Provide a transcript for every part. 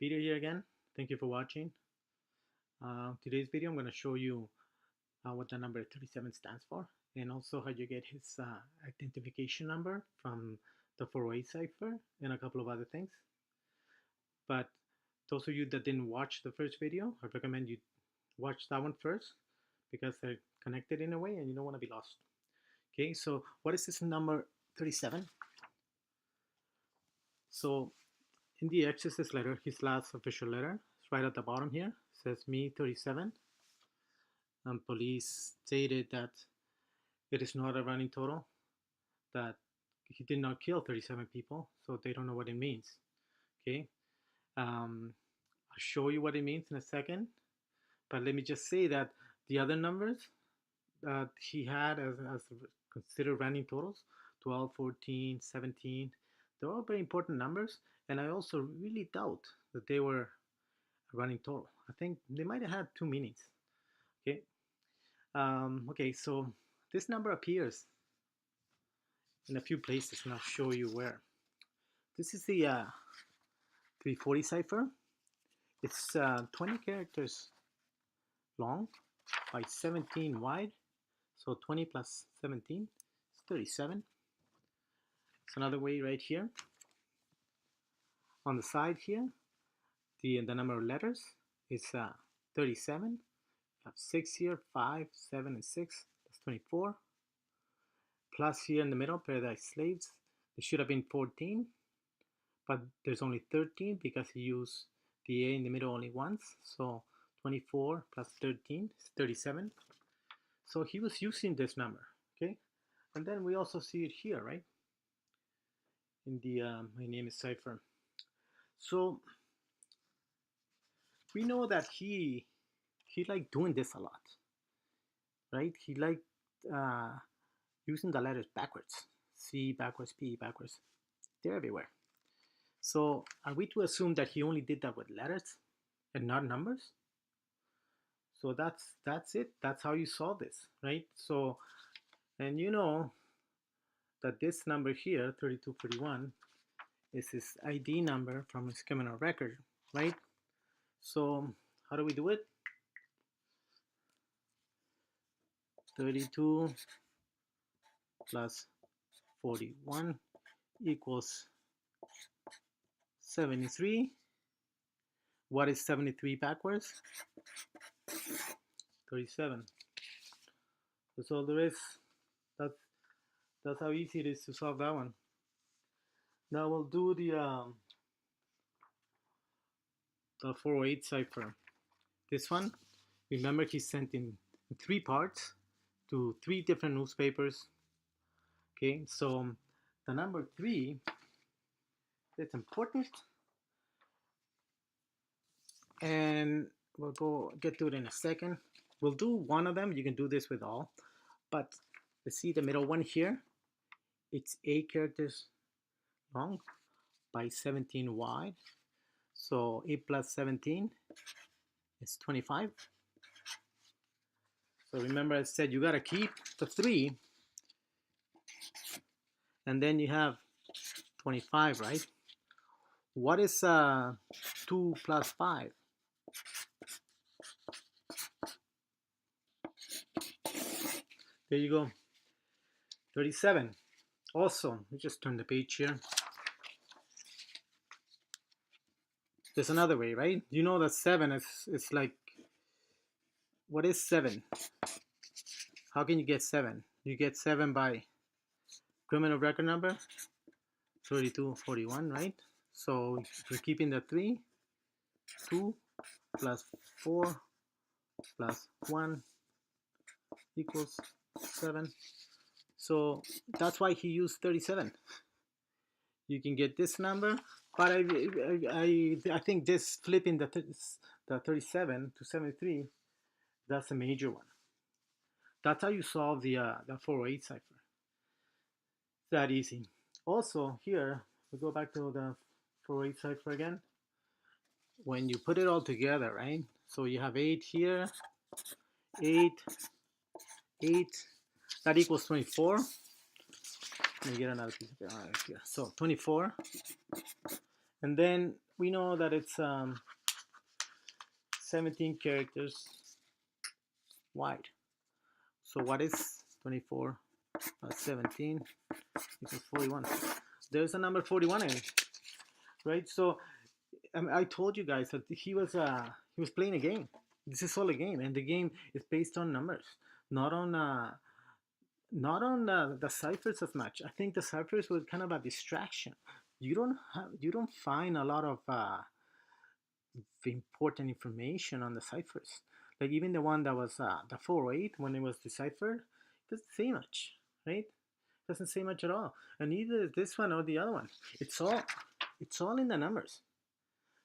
Peter here again. Thank you for watching. Today's video I'm going to show you what the number 37 stands for and also how you get his identification number from the 408 cipher and a couple of other things. But those of you that didn't watch the first video, I recommend you watch that one first because they're connected in a way and you don't want to be lost. Okay, so what is this number 37? So in the exorcist letter, his last official letter, it's right at the bottom here, says me37. Police stated that it is not a running total, that he did not kill 37 people, so they don't know what it means. Okay, I'll show you what it means in a second, but let me just say that the other numbers that he had as considered running totals, 12, 14, 17, they're all very important numbers, and I also really doubt that they were a running total. I think they might have had two meanings. Okay. Okay, so this number appears in a few places, and I'll show you where. This is the 340 cipher. It's 20 characters long by 17 wide, so 20 plus 17 is 37. It's another way right here. On the side here, the number of letters is 37. You have 6 here, 5, 7, and 6. That's 24. Plus here in the middle, paradise slaves. There should have been 14, but there's only 13 because he used the A in the middle only once. So 24 plus 13 is 37. So he was using this number, okay? And then we also see it here, right? In the my name is cipher. So we know that he liked doing this a lot, right? He liked using the letters backwards. C backwards, P backwards. They're everywhere. So are we to assume that he only did that with letters and not numbers? So that's it. That's how you solve this, right? So, and you know that this number here, 3241, is his ID number from his criminal record, right? So how do we do it? 32 plus 41 equals 73. What is 73 backwards? 37. That's all there is. That's how easy it is to solve that one. Now we'll do the 408 cipher. This one, remember he sent in 3 parts to 3 different newspapers. Okay, so the number 3, it's important, and we'll go get to it in a second. We'll do one of them. You can do this with all, but let's see the middle one here. It's 8 characters long by 17 wide. So 8 plus 17 is 25. So remember I said you gotta keep the 3, and then you have 25, right? What is 2 plus 5? There you go, 37. Also, let me just turn the page here. There's another way, right? You know that 7 is like, what is 7? How can you get 7? You get 7 by criminal record number, 3241, right? So we're keeping the 3, 2 plus 4 plus 1 equals 7. So that's why he used 37. You can get this number, but I think this flipping the 37 to 73, that's a major one. That's how you solve the 408 cipher. It's that easy. Also here, we go back to the 408 cipher again. When you put it all together, right? So you have 8 here, 8, 8, that equals 24. Let me get another piece of it here. So 24. And then we know that it's 17 characters wide. So what is 24 plus 17 equals 41? There's a number 41 in it, right? So I told you guys that he was playing a game. This is all a game, and the game is based on numbers, not on the ciphers as much. I think the ciphers were kind of a distraction. You don't find a lot of important information on the ciphers. Like even the one that was the 408 when it was deciphered, it doesn't say much, right? It doesn't say much at all. And either this one or the other one. It's all in the numbers.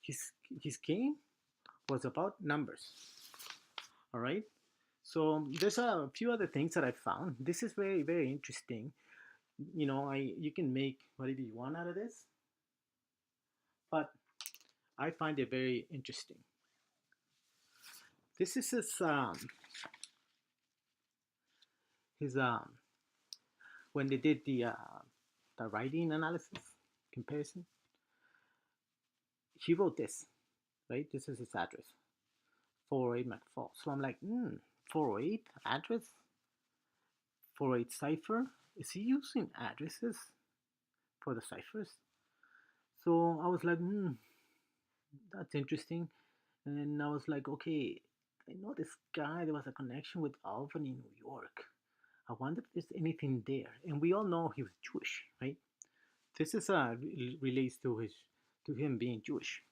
His his game was about numbers. All right. So there's a few other things that I found. This is very very interesting. You can make whatever you want out of this, but I find it very interesting. This is his when they did the writing analysis comparison. He wrote this, right? This is his address, 408 McFall. So I'm like, 408 address, 408 cipher. Is he using addresses for the ciphers? So I was like, that's interesting. And I was like, okay, I know this guy. There was a connection with Albany, New York. I wonder if there's anything there. And we all know he was Jewish, right? This is relates to him being Jewish.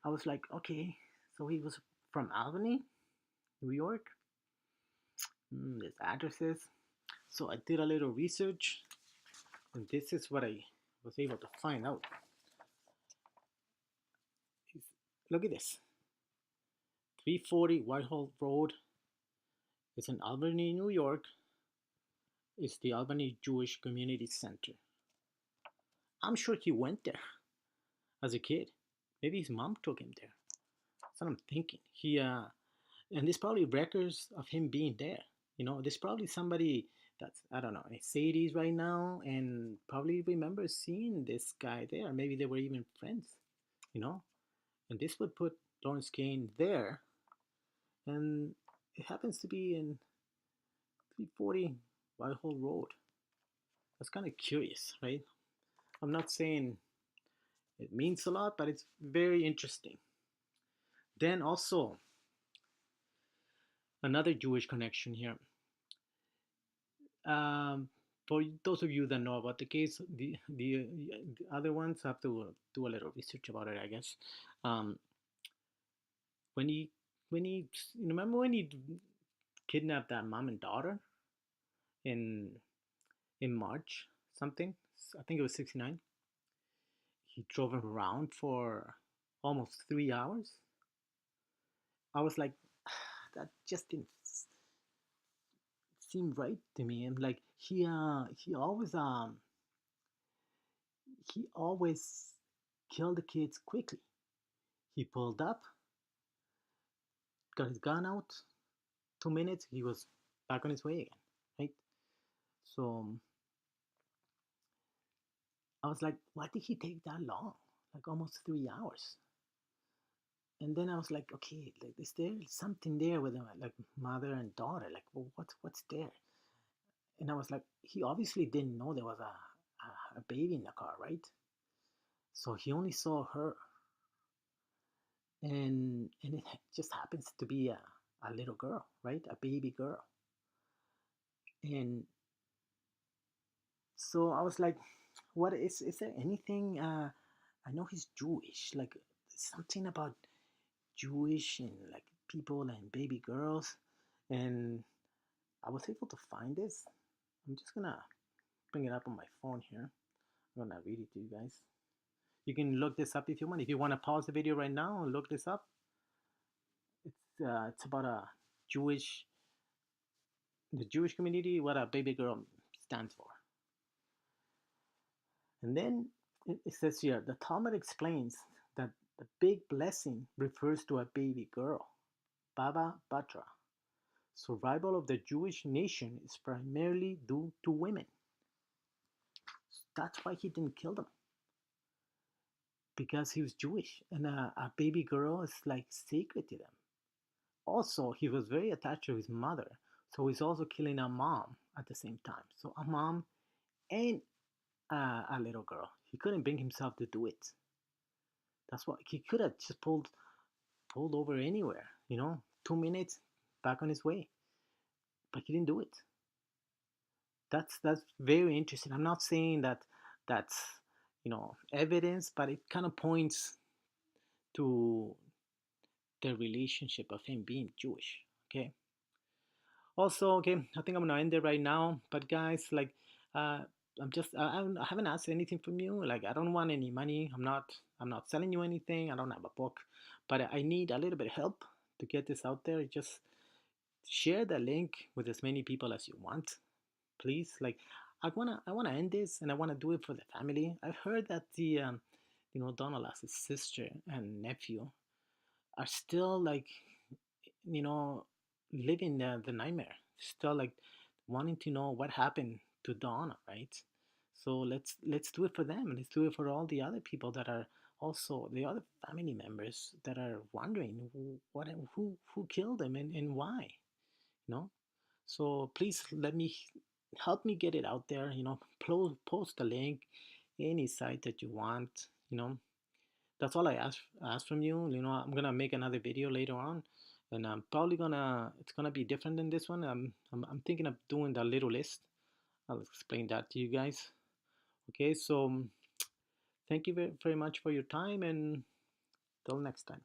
I was like, okay, so he was from Albany, New York. There's addresses. So I did a little research, and this is what I was able to find out. Look at this. 340 Whitehall Road. It's in Albany, New York. It's the Albany Jewish Community Center. I'm sure he went there as a kid. Maybe his mom took him there. That's what I'm thinking. And there's probably records of him being there. There's probably somebody that's, I don't know, in his 80s right now and probably remembers seeing this guy there. Maybe they were even friends, And this would put Lawrence Kane there. And it happens to be in 340 Whitehall Road. That's kind of curious, right? I'm not saying it means a lot, but it's very interesting. Then also, another Jewish connection here. For those of you that know about the case, the other ones have to do a little research about it, I guess. When he remember when he kidnapped that mom and daughter in March something, I think it was 69. He drove him around for almost 3 hours. I was like, that just didn't seem right to me. And like he always killed the kids quickly. He pulled up, got his gun out. 2 minutes, he was back on his way again, right? So I was like, why did he take that long? Like almost 3 hours. And then I was like, okay, like, is there something there with them, like mother and daughter? Like, well, what's there? And I was like, he obviously didn't know there was a baby in the car, right? So he only saw her, and it just happens to be a little girl, right? A baby girl. And so I was like, what is there anything? I know he's Jewish, like something about Jewish and like people and baby girls. And I was able to find this. I'm just gonna bring it up on my phone here. I'm gonna read it to you guys. You can look this up if you want. If you want to pause the video right now and look this up, it's about the Jewish community, what a baby girl stands for. And then it says here, the Talmud explains that the big blessing refers to a baby girl, Baba Batra. Survival of the Jewish nation is primarily due to women. That's why he didn't kill them. because he was Jewish, and a baby girl is like sacred to them. Also, he was very attached to his mother, so he's also killing a mom at the same time. So a mom and a little girl. He couldn't bring himself to do it. That's what he could have just pulled over anywhere. 2 minutes back on his way, but he didn't do it. That's very interesting. I'm not saying that that's evidence, but it kind of points to the relationship of him being Jewish. Okay. Also, okay, I think I'm gonna end it right now. But guys, like, uh, I haven't asked anything from you. Like, I don't want any money. I'm not selling you anything. I don't have a book, but I need a little bit of help to get this out there. Just share the link with as many people as you want, please. Like, I wanna end this, and I wanna do it for the family. I've heard that Donald as his sister and nephew are still like, you know, living the nightmare, still like wanting to know what happened to Donna, right? So let's do it for them. Let's do it for all the other people that are also the other family members that are wondering who killed them and why, you know. So please let me help me get it out there. Post a link, any site that you want. You know, that's all I ask from you. I'm gonna make another video later on, and I'm probably gonna it's gonna be different than this one. I'm thinking of doing the little list. I'll explain that to you guys. Okay, so thank you very, very much for your time, and till next time.